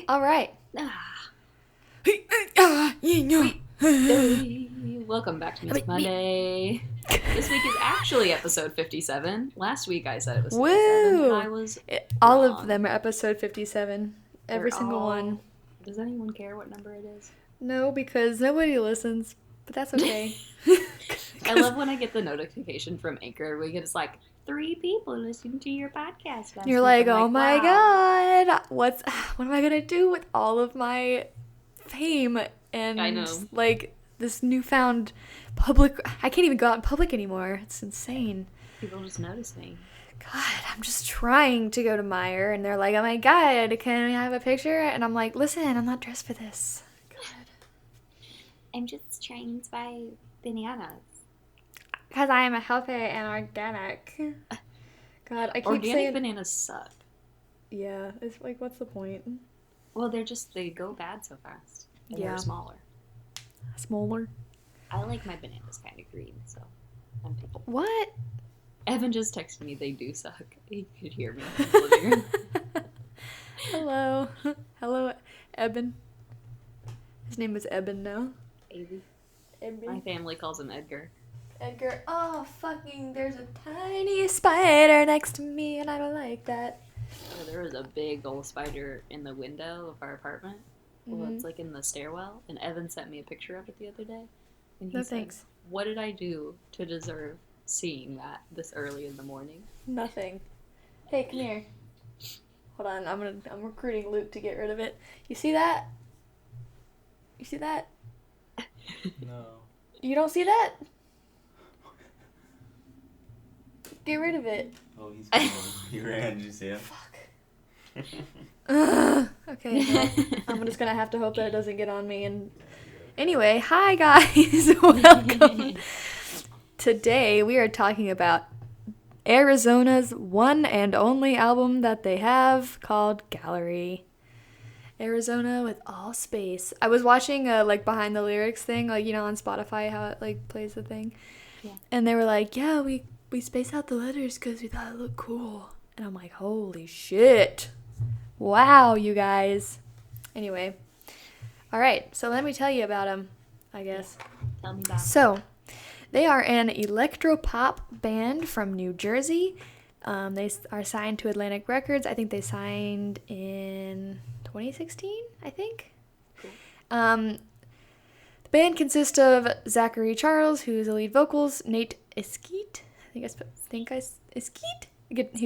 All right. Welcome back to Music Monday. This week is actually episode 57. Last week I said it was 57, and I was All wrong. of them are episode 57. Every single one. Does anyone care what number it is? No, because nobody listens, but that's okay. I love when I get the notification from Anchor. We get it's like 3 people listening to your podcast. You're like, oh my god, what am I gonna do with all of my fame and I know. like this newfound public? I can't even go out in public anymore. It's insane. People just notice me. God, I'm just trying to go to Meijer, and they're like, oh my god, can I have a picture? And I'm like, listen, I'm not dressed for this. God. I'm just trying to buy bananas. Because I am a healthy and organic. God, I keep Organic saying... bananas suck. Yeah, it's like, what's the point? Well, they go bad so fast. And they're smaller. Smaller? I like my bananas kind of green, so I'm people. What? Evan just texted me they do suck. He could hear me in the living room. Hello. Hello, Eben. His name is Eben now. Avy. Eben. My family calls him Edgar. Edgar. Oh, fucking, there's a tiny spider next to me, and I don't like that. Oh, there was a big old spider in the window of our apartment. Well, it's like in the stairwell, and Evan sent me a picture of it the other day. And he said, thanks. What did I do to deserve seeing that this early in the morning? Nothing. Hey, come here. Hold on, I'm recruiting Luke to get rid of it. You see that? You see that? No. You don't see that? Get rid of it. Oh, he's gone. He ran. Did you see him? Fuck. Okay, well, I'm just gonna have to hope that it doesn't get on me. And anyway, hi guys, welcome. Today we are talking about Arizona's one and only album that they have called Gallery. Arizona with all space. I was watching like behind the lyrics thing, like on Spotify how it like plays the thing, and they were like, yeah, we spaced out the letters because we thought it looked cool, and I'm like, holy shit. Wow, you guys. Anyway. All right, so let me tell you about them, I guess. Tell me about So, they are an electro-pop band from New Jersey. They are signed to Atlantic Records. I think they signed in 2016, I think. Cool. The band consists of Zachary Charles, who's the lead vocals, Nate Eskeet, who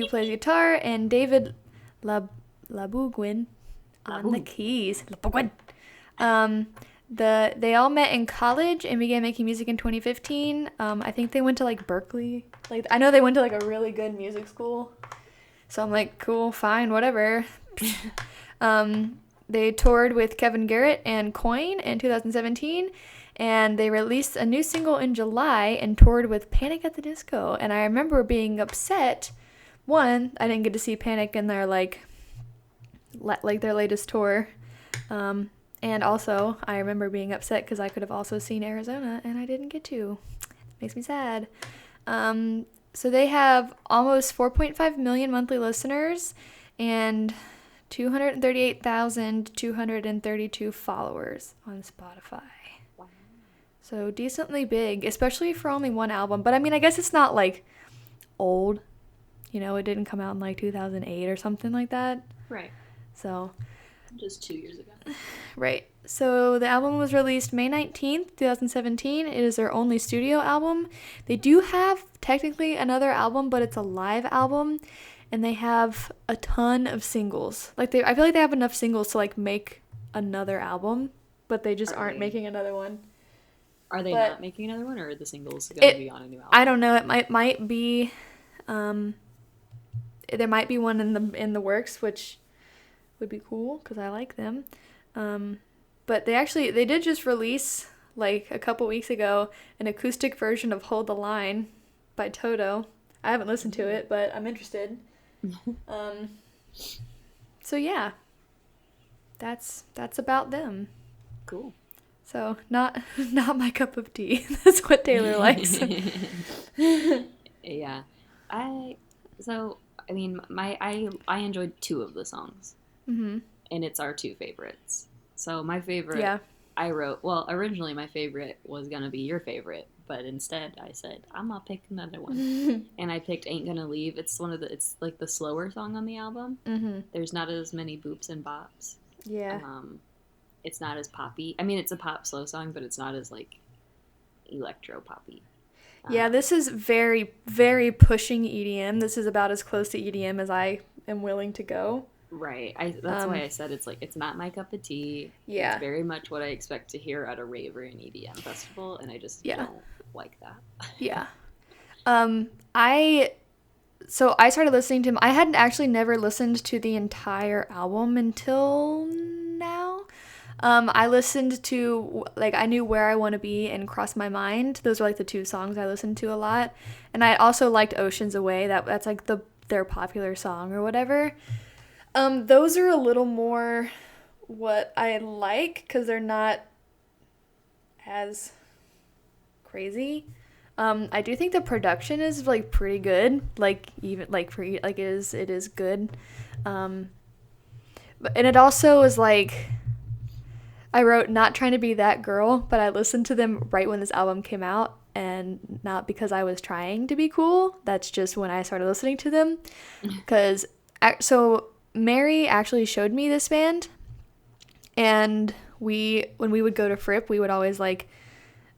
plays guitar, and David Labuguin on the keys. They all met in college and began making music in 2015. I think they went to like Berkeley. Like I know they went to like a really good music school. So I'm like, cool, fine, whatever. They toured with Kevin Garrett and Coin in 2017, and they released a new single in July and toured with Panic at the Disco. And I remember being upset. One, I didn't get to see Panic in their like their latest tour. And also, I remember being upset because I could have also seen Arizona, and I didn't get to. Makes me sad. So they have almost 4.5 million monthly listeners and 238,232 followers on Spotify. Wow. So decently big, especially for only one album. But I mean, I guess it's not like old. It didn't come out in like 2008 or something like that. Right. So... just 2 years ago. Right. So the album was released May 19th, 2017. It is their only studio album. They do have technically another album, but it's a live album, and they have a ton of singles. I feel like they have enough singles to like make another album, but they just aren't making another one. Are they not making another one, or are the singles going to be on a new album? I don't know. It might be there might be one in the works, which would be cool because I like them. But they did just release like a couple weeks ago an acoustic version of Hold the Line by Toto. I haven't listened to it, but I'm interested. So yeah, that's about them. Cool. So not my cup of tea. That's what Taylor likes. Yeah. I enjoyed 2 of the songs. Mm-hmm. and it's our two favorites. So my favorite, Yeah. I wrote, well, originally my favorite was going to be your favorite, but instead I said, I'm going to pick another one. And I picked Ain't Gonna Leave. It's it's like the slower song on the album. Mm-hmm. There's not as many boops and bops. Yeah. It's not as poppy. I mean, it's a pop slow song, but it's not as like electro poppy. Yeah, this is very, very pushing EDM. This is about as close to EDM as I am willing to go. Right. That's why I said it's not my cup of tea. Yeah. It's very much what I expect to hear at a rave or an EDM festival, and I just don't like that. Yeah. I started listening to him. I hadn't actually never listened to the entire album until now. I listened to, like, I knew Where I Want to Be and Cross My Mind. Those are, like, the two songs I listened to a lot. And I also liked Oceans Away. That's like, their popular song or whatever. Those are a little more what I like, because they're not as crazy. I do think the production is, like, pretty good. Like, even, like, it is good. And it also is, like... I wrote not trying to be that girl, but I listened to them right when this album came out, and not because I was trying to be cool. That's just when I started listening to them. Because, so Mary actually showed me this band, and when we would go to Fripp, we would always, like,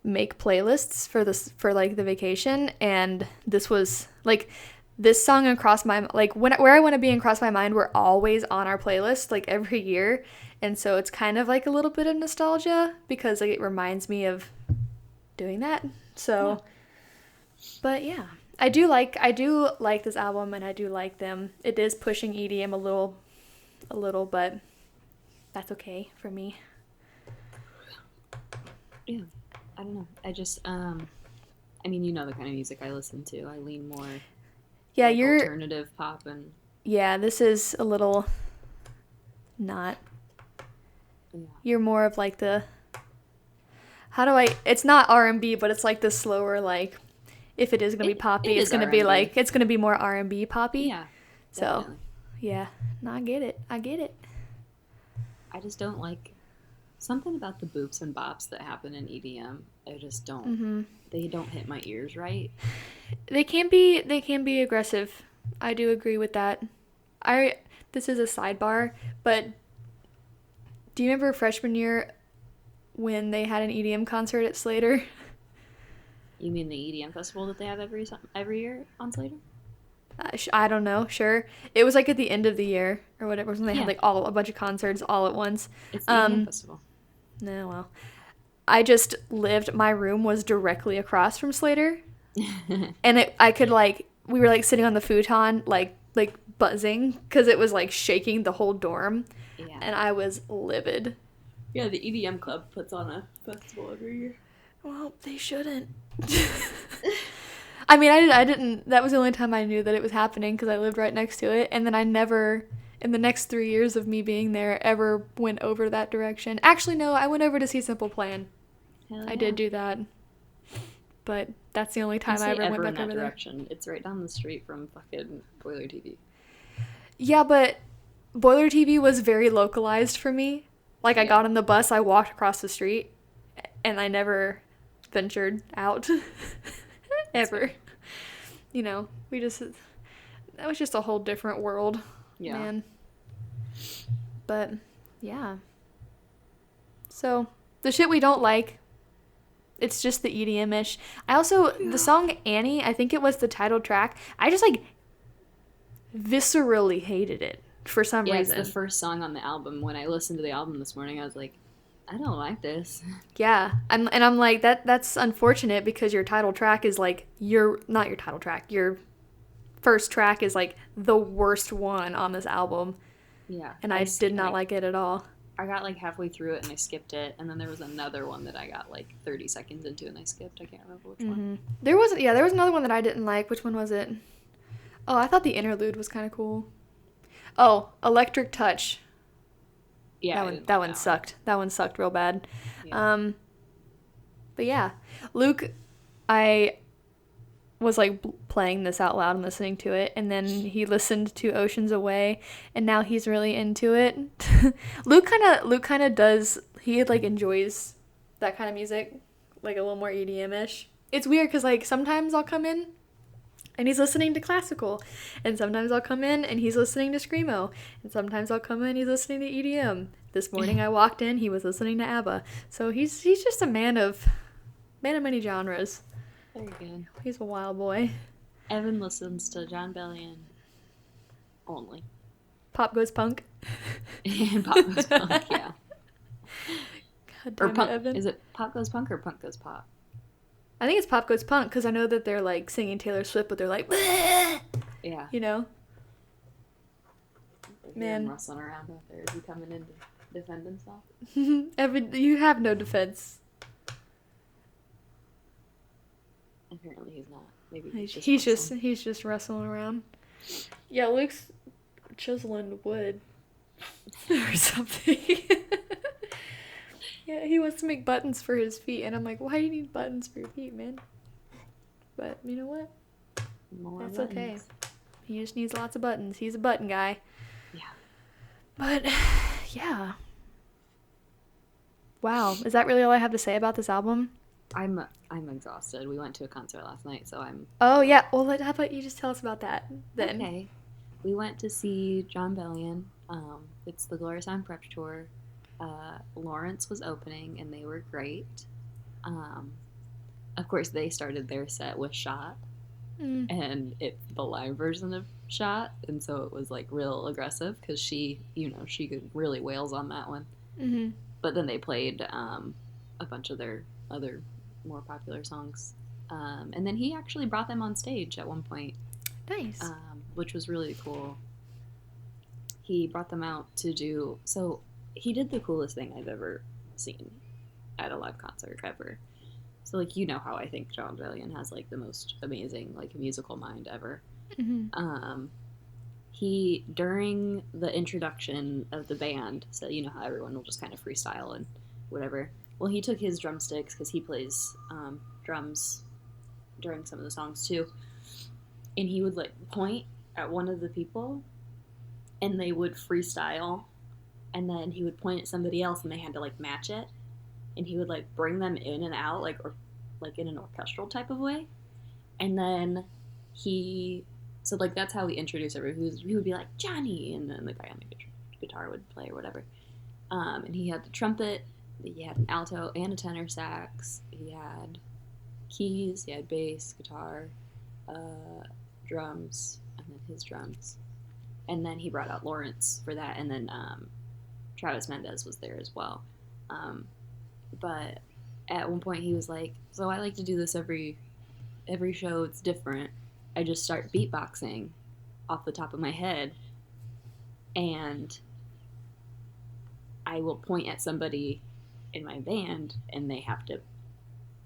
make playlists for like the vacation, and this was, like, this song and Cross My, like, Where I Want to Be and Cross My Mind were always on our playlist, like, every year. And so it's kind of like a little bit of nostalgia, because, like, it reminds me of doing that. So, but yeah, I do like this album, and I do like them. It is pushing EDM a little, but that's okay for me. Yeah, I don't know. I just, I mean, you know the kind of music I listen to. I lean more. Yeah, like you're alternative pop and. Yeah, this is a little not. Yeah. You're more of, like, the, it's not R&B, but it's like the slower, like, if it is going to be poppy, it's going to be like, it's going to be more R&B poppy. Yeah. So, yeah. No, I get it. I just don't like something about the boops and bops that happen in EDM. I just don't, they don't hit my ears right. They can be aggressive. I do agree with that. This is a sidebar, but do you remember freshman year when they had an EDM concert at Slater? You mean the EDM festival that they have every year on Slater? I don't know. Sure, it was like at the end of the year or whatever, when they had like a bunch of concerts all at once. It's the EDM festival. No, well, my room was directly across from Slater, and I could, like, we were, like, sitting on the futon, like buzzing, because it was, like, shaking the whole dorm. Yeah. And I was livid. Yeah, the EDM club puts on a festival every year. Well, they shouldn't. I mean, I didn't, that was the only time I knew that it was happening, because I lived right next to it, and then I never, in the next 3 years of me being there, ever went over that direction. Actually, no, I went over to see Simple Plan. Hell yeah. I did do that. But that's the only time I ever went back over there. Direction. It's right down the street from fucking Boiler TV. Yeah, but Boiler TV was very localized for me. Like, I got on the bus, I walked across the street, and I never ventured out. Ever. You know, that was just a whole different world. Yeah. Man. But, yeah. So, the shit we don't like, it's just the EDM-ish. The song Annie, I think it was the title track, I just, like, viscerally hated it for some reason. It's the first song on the album. When I listened to the album this morning, I was like, I don't like this. Yeah. I'm like, that's unfortunate, because your title track is, like, not your title track, your first track is, like, the worst one on this album. Yeah. And I did not like it at all. I got, like, halfway through it and I skipped it, and then there was another one that I got, like, 30 seconds into and I skipped. I can't remember which one. There was another one that I didn't like. Which one was it? Oh, I thought the interlude was kind of cool. Oh, Electric Touch. Yeah, that one sucked. That one sucked real bad. Yeah. But yeah, Luke, when was like playing this out loud and listening to it, and then he listened to Oceans Away, and now he's really into it. Luke kind of does, he like enjoys that kind of music, like a little more EDM-ish. It's weird because like sometimes I'll come in and he's listening to classical, and sometimes I'll come in and he's listening to screamo, and sometimes I'll come in and he's listening to EDM. This morning I walked in, he was listening to ABBA. So he's just a man of many genres. Very good. He's a wild boy. Evan listens to John Bellion only. Pop Goes Punk. And Pop Goes Punk, yeah. God Or damn punk. it, Evan. Is it Pop Goes Punk or Punk Goes Pop? I think it's Pop Goes Punk because I know that they're like singing Taylor Swift, but they're like, bleh! Yeah. You know? Man. Rustling around out there. Is he coming in to defend himself? Evan, you have no defense. Apparently he's not. Maybe He's just wrestling around. Yeah, Luke's chiseling wood or something. Yeah, he wants to make buttons for his feet, and I'm like, why do you need buttons for your feet, man? But you know what? That's buttons. okay. He just needs lots of buttons. He's a button guy. Yeah. But yeah. Wow, is that really all I have to say about this album? I'm exhausted. We went to a concert last night, so I'm... Oh, yeah. Well, how about you just tell us about that then? Okay. We went to see John Bellion. It's the Glory Sound Prep Tour. Lawrence was opening, and they were great. Of course, they started their set with Shot, and it's the live version of Shot, and so it was, like, real aggressive, because she could really wails on that one. Mm-hmm. But then they played a bunch of their other more popular songs. And then he actually brought them on stage at one point. Nice. Which was really cool. He brought them out to do... So he did the coolest thing I've ever seen at a live concert ever. So, like, you know how I think John Bellion has, like, the most amazing, like, musical mind ever. Mm-hmm. He, during the introduction of the band, so you know how everyone will just kind of freestyle and whatever. Well, he took his drumsticks, because he plays drums during some of the songs, too. And he would, like, point at one of the people, and they would freestyle. And then he would point at somebody else, and they had to, like, match it. And he would, like, bring them in and out, like in an orchestral type of way. And then so, like, that's how he introduced everyone. He would be like, Johnny! And then the guy on the guitar would play or whatever. And he had the trumpet. He had an alto and a tenor sax. He had keys. He had bass, guitar, drums, and then his drums. And then he brought out Lawrence for that. And then Travis Mendez was there as well. But at one point he was like, so I like to do this every show. It's different. I just start beatboxing off the top of my head, and I will point at somebody in my band, and they have to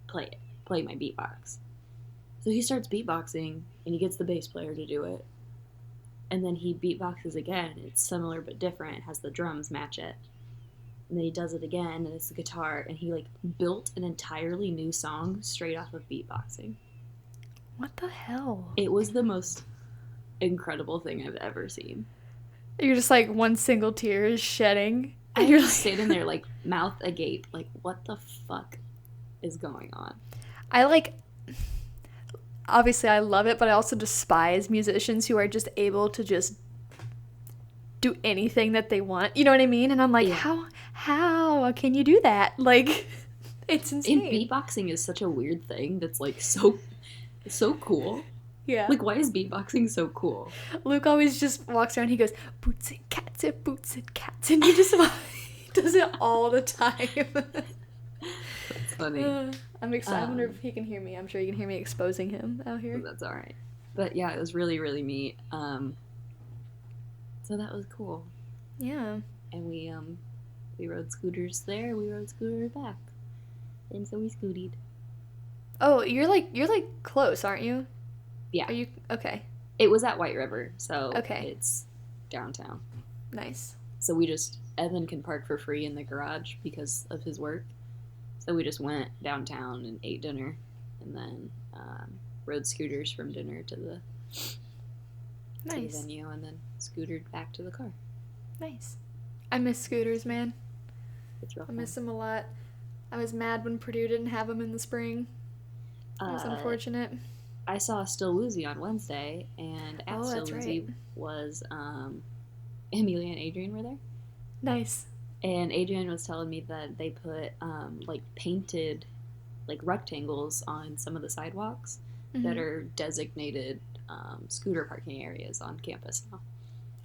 play my beatbox. So he starts beatboxing, and he gets the bass player to do it, and then he beatboxes again. It's similar but different. It has the drums match it. And then he does it again, and it's the guitar, and he, like, built an entirely new song straight off of beatboxing. What the hell? It was the most incredible thing I've ever seen. You're just, like, one single tear is shedding. And you're just sitting there, like, mouth agape, like, what the fuck is going on? Obviously I love it, but I also despise musicians who are just able to just do anything that they want. You know what I mean? And I'm like, yeah. How can you do that? Like, it's insane. And beatboxing is such a weird thing that's, like, so cool. Yeah. Like, why is beatboxing so cool? Luke always just walks around, he goes, boots and cats and boots and cats. And he just he does it all the time. That's funny. I'm excited. I wonder if he can hear me. I'm sure you can hear me exposing him out here. That's all right. But yeah, it was really, really neat. So that was cool. Yeah. And we rode scooters there. We rode scooters back. And so we scootied. Oh, you're like close, aren't you? Yeah. Are you okay? It was at White River, so okay. It's downtown. Nice. So Evan can park for free in the garage because of his work. So we just went downtown and ate dinner, and then rode scooters from dinner to the Nice. venue, and then scootered back to the car. Nice. I miss scooters, man. It's real I fun. miss them a lot. I was mad when Purdue didn't have them in the spring. It was unfortunate. I saw Still Woozy on Wednesday, and at Still that's Woozy right. was Amelia and Adrian were there. Nice. And Adrian was telling me that they put like painted like rectangles on some of the sidewalks that are designated scooter parking areas on campus now.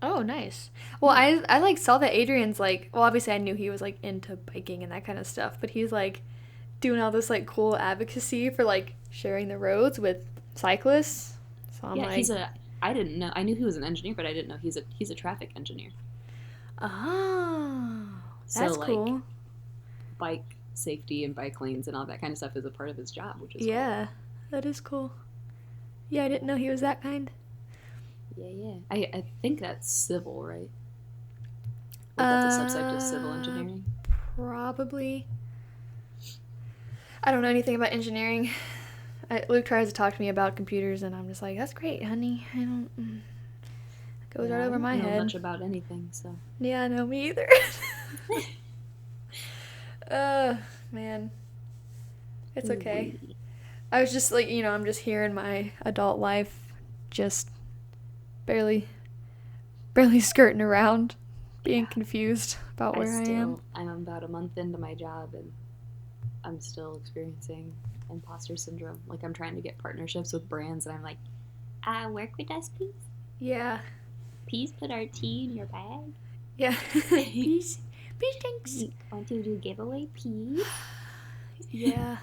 Oh, nice. Well, I like saw that Adrian's like, well, obviously I knew he was like into biking and that kind of stuff, but he's like doing all this like cool advocacy for like sharing the roads with cyclists. So I'm like, I didn't know. I knew he was an engineer, but I didn't know he's a traffic engineer. oh, that's so, like, cool. Bike safety and bike lanes and all that kind of stuff is a part of his job, which is Yeah, that is cool. Yeah, I didn't know he was that kind. Yeah. I think that's civil, right? Like that's a subsect of civil engineering. Probably. I don't know anything about engineering. Luke tries to talk to me about computers, and I'm just like, that's great, honey. I don't. It goes right over my I don't head. know much about anything, so. Yeah, no, me either. Man. It's okay. I was just like, I'm just here in my adult life, just barely skirting around, being confused about where I am. I'm about a month into my job, and I'm still experiencing imposter syndrome. Like, I'm trying to get partnerships with brands, and I'm like, work with us, please? Yeah. Please put our tea in your bag. Yeah. Please, thanks. Want to do a giveaway, please? Yeah.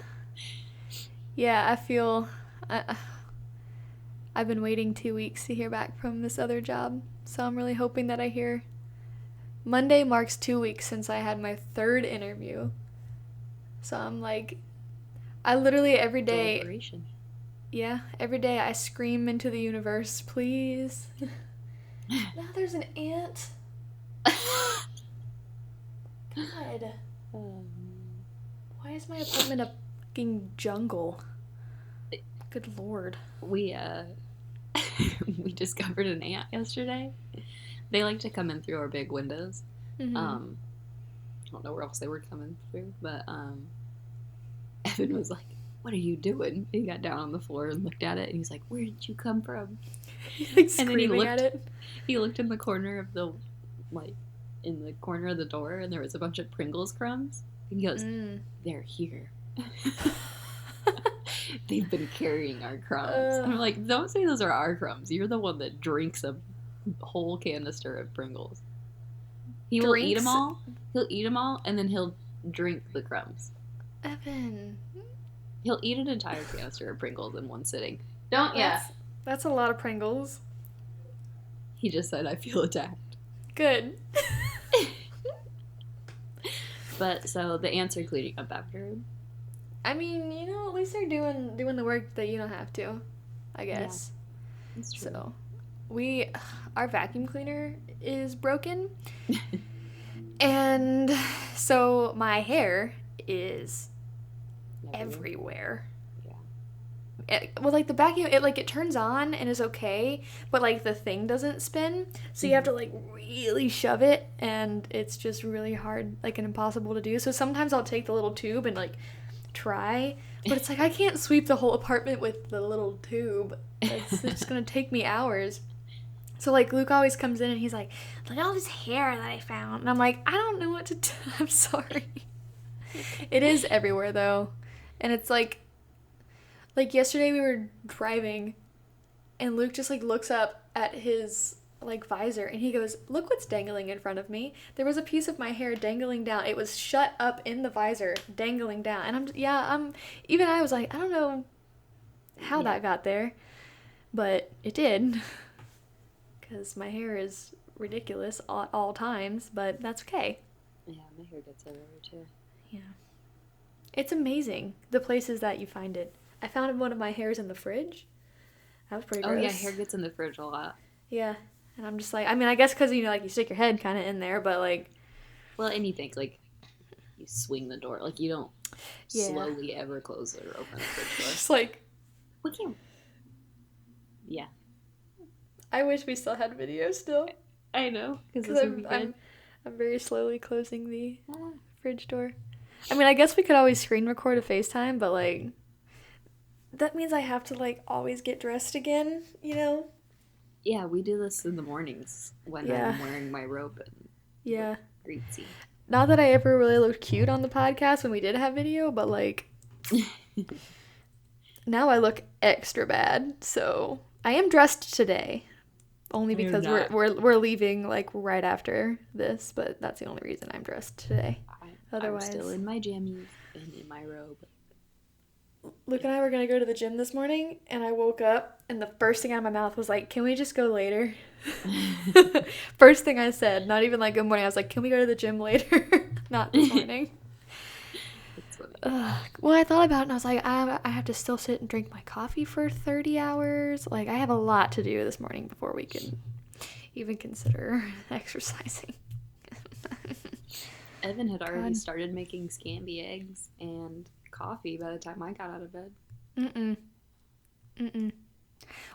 Yeah, I feel... I've been waiting 2 weeks to hear back from this other job, so I'm really hoping that I hear. Monday marks 2 weeks since I had my 3rd interview. So I'm like... I literally every day... Deliberation. Yeah, every day I scream into the universe, please. Now there's an ant. God. Why is my apartment a fucking jungle? Good lord. We discovered an ant yesterday. They like to come in through our big windows. Mm-hmm. I don't know where else they were coming through, but Evan was like, "What are you doing?" He got down on the floor and looked at it, and he's like, "Where did you come from?" Like screaming at it. He looked in the corner of the door, and there was a bunch of Pringles crumbs. And he goes, "They're here." They've been carrying our crumbs. And I'm like, don't say those are our crumbs. You're the one that drinks a whole canister of Pringles. Will eat them all. He'll eat them all, and then he'll drink the crumbs. Evan. He'll eat an entire canister of Pringles in one sitting. Don't ya? That's a lot of Pringles. He just said, I feel attacked. Good. But, so, the ants are cleaning up after him. I mean, at least they're doing the work that you don't have to, I guess. Yeah, that's true. So, our vacuum cleaner is broken. And so my hair is everywhere. Yeah. Like the vacuum, it turns on and is okay, but like the thing doesn't spin, so you have to like really shove it, and it's just really hard, like, and impossible to do. So sometimes I'll take the little tube and like try, but it's like I can't sweep the whole apartment with the little tube. It's just gonna take me hours. So like Luke always comes in and he's like, look at all this hair that I found, and I'm like, I don't know what to do. I'm sorry. It is everywhere though, and it's like yesterday we were driving and Luke just like looks up at his like visor and he goes, look what's dangling in front of me. There was a piece of my hair dangling down. It was shut up in the visor, dangling down. And even I was like, I don't know how that got there, but it did, because my hair is ridiculous at all times, but that's okay. Yeah, my hair gets everywhere too. Yeah. It's amazing the places that you find it. I found one of my hairs in the fridge. That was pretty gross. Oh yeah, hair gets in the fridge a lot. Yeah. And I'm just like, I mean, I guess because, like, you stick your head kind of in there, but, like... Well, and you think, like, you swing the door. Like, you don't slowly ever close or open the fridge door. Just, like... Yeah. I wish we still had video still. I know, because Because this would be good. I'm very slowly closing the fridge door. I mean, I guess we could always screen record a FaceTime, but, like, that means I have to, like, always get dressed again, you know? Yeah, we do this in the mornings when Yeah. I'm wearing my robe and Yeah. greasy. Not that I ever really looked cute on the podcast when we did have video, but, like, now I look extra bad, so I am dressed today. Only You're because not. we're leaving, like, right after this, but that's the only reason I'm dressed today. Otherwise, I'm still in my jammies and in my robe. Luke and I were gonna go to the gym this morning, and I woke up, and the first thing out of my mouth was like, "Can we just go later?" First thing I said, not even like good morning. I was like, "Can we go to the gym later?" Not this morning. Well, I thought about it, and I was like, I have to still sit and drink my coffee for 30 hours. Like, I have a lot to do this morning before we can even consider exercising. Evan had already started making scampi eggs and coffee by the time I got out of bed.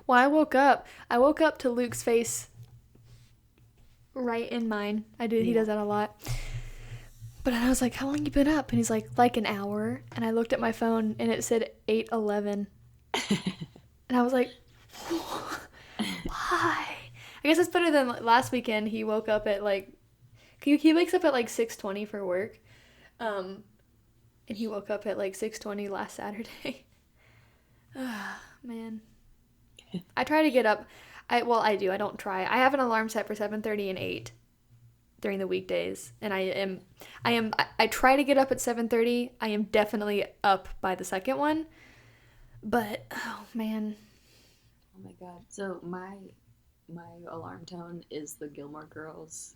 Well, I woke up to Luke's face right in mine. He does that a lot. But I was like, how long you been up? And he's like an hour. And I looked at my phone and it said 8:11. And I was like, why? I guess it's better than last weekend. He woke up at like, he wakes up at like 6:20 for work. And he woke up at like 6:20 last Saturday. Man. I try to get up. I do. I don't try. I have an alarm set for 7:30 and 8 during the weekdays, and I try to get up at 7:30. I am definitely up by the second one. But oh man. Oh my god. So my alarm tone is the Gilmore Girls.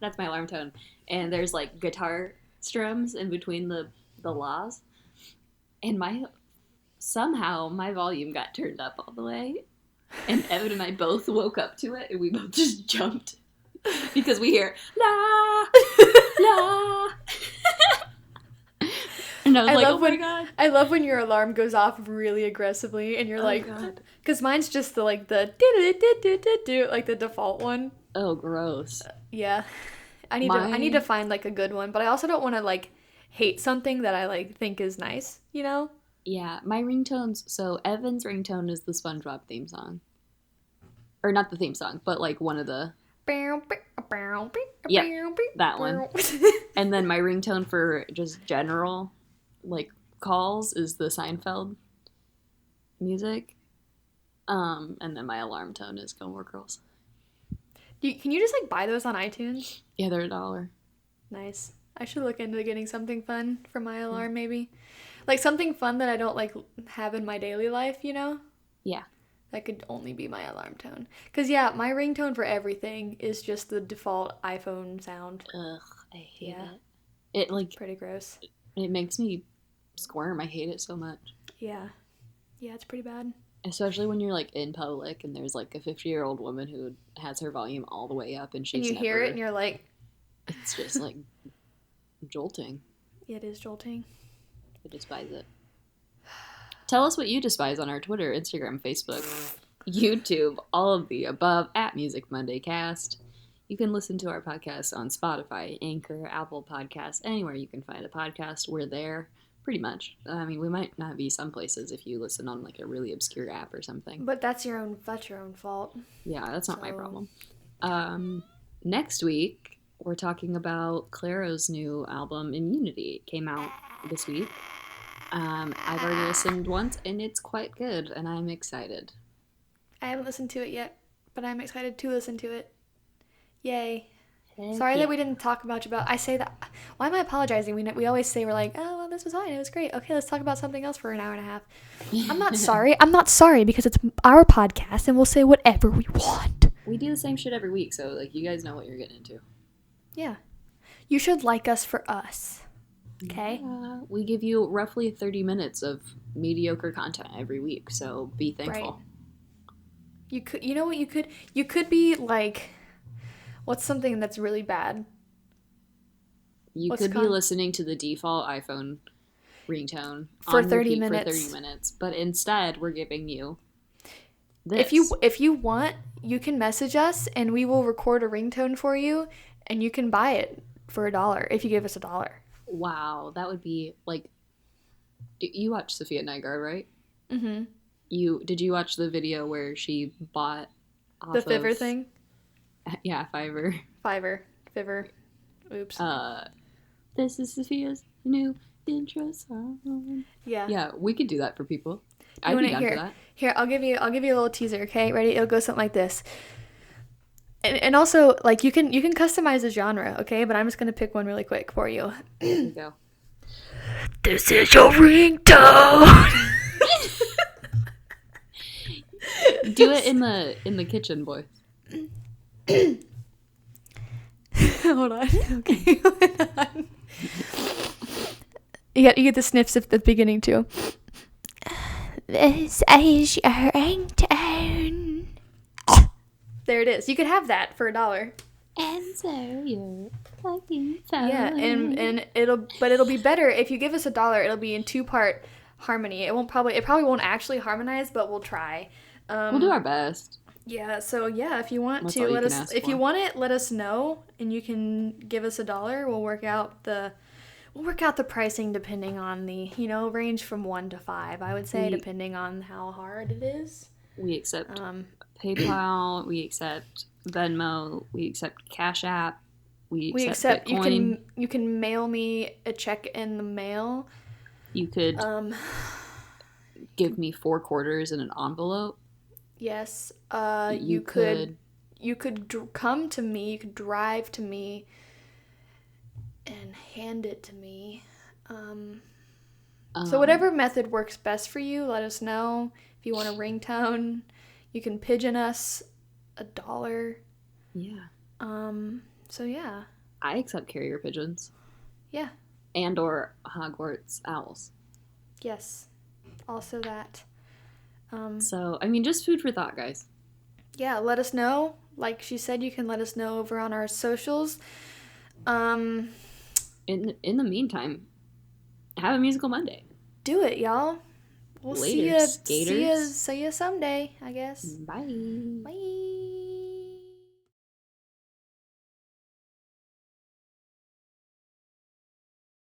That's my alarm tone. And there's like guitar strums in between the laws. And somehow my volume got turned up all the way. And Evan and I both woke up to it and we both just jumped. Because we hear la la. And I was like, oh my god. I love when your alarm goes off really aggressively and you're like, because mine's just the like the like the default one. Oh, gross. Yeah. I need to find like a good one, but I also don't want to like hate something that I like think is nice, you know? Yeah, my ringtones, so Evan's ringtone is the SpongeBob theme song. Or not the theme song, but like one of the... Yep, that one. And then my ringtone for just general, like, calls is the Seinfeld music. And then my alarm tone is Gilmore Girls. Can you just, like, buy those on iTunes? Yeah, they're $1. Nice. I should look into getting something fun for my alarm, maybe. Like, something fun that I don't, like, have in my daily life, you know? Yeah. That could only be my alarm tone. Because, yeah, my ringtone for everything is just the default iPhone sound. Ugh, I hate it. It, like... Pretty gross. It makes me squirm. I hate it so much. Yeah. Yeah, it's pretty bad. Especially when you're, like, in public and there's, like, a 50-year-old woman who has her volume all the way up and she's you hear it and you're like... It's just, like, jolting. It is jolting. I despise it. Tell us what you despise on our Twitter, Instagram, Facebook, YouTube, all of the above, at Music Monday Cast. You can listen to our podcast on Spotify, Anchor, Apple Podcasts, anywhere you can find a podcast. We're there, pretty much. I mean, we might not be some places if you listen on like a really obscure app or something. But that's your own fault. Yeah, that's not my problem. Next week, we're talking about Clairo's new album, Immunity. It came out this week. I've already listened once, and it's quite good, and I'm excited. I haven't listened to it yet, but I'm excited to listen to it. Yay. Heck Sorry yeah. that we didn't talk much about... I say that... Why am I apologizing? We always say we're like, oh, well, this was fine. It was great. Okay, let's talk about something else for an hour and a half. I'm not sorry. I'm not sorry because it's our podcast, and we'll say whatever we want. We do the same shit every week, so like you guys know what you're getting into. Yeah. You should like us for us. Okay? We give you roughly 30 minutes of mediocre content every week, so be thankful. Right. You know what you could be like, what's something that's really bad? You What's could be con- listening to the default iPhone ringtone For on 30 repeat minutes. for 30 minutes, but instead we're giving you this. If you want, you can message us and we will record a ringtone for you, and you can buy it for $1 if you give us $1. Wow, that would be like. You watch Sophia Nygaard, right? Mm-hmm. Did you watch the video where she bought off The Fiverr thing? Yeah, Fiverr. Fiverr. Oops. This is Sophia's new intro song. Yeah. Yeah, we could do that for people. You I'd want be it down here? for that. Here, I'll give you a little teaser. Okay, ready? It'll go something like this. And also, like, you can customize the genre, okay? But I'm just gonna pick one really quick for you. There you go. This is your ringtone. Do it in the kitchen, boys. Hold on. Okay. Hold on. You get the sniffs at the beginning too. This is your ringtone. There it is. You could have that for $1. Answer your fucking phone. Yeah, and it'll be better if you give us $1. It'll be in 2-part harmony. It probably won't actually harmonize, but we'll try. We'll do our best. Yeah. So yeah, if you want That's to all you let can us, ask if for. you want it, let us know, and you can give us $1. We'll work out the pricing depending on the range from 1 to 5. I would say depending on how hard it is. We accept PayPal. We accept Venmo. We accept Cash App. We accept Bitcoin. You can mail me a check in the mail. You could give me 4 quarters in an envelope. Yes. You could come to me. You could drive to me and hand it to me. So whatever method works best for you, let us know. If you want a ringtone, you can pigeon us $1. Yeah. So yeah. I accept carrier pigeons. Yeah. And or Hogwarts owls. Yes. Also that. So, I mean, just food for thought, guys. Yeah, let us know. Like she said, you can let us know over on our socials. In the meantime, have a musical Monday. Do it, y'all. We'll Later, see skaters. ya someday, I guess. Bye. Bye.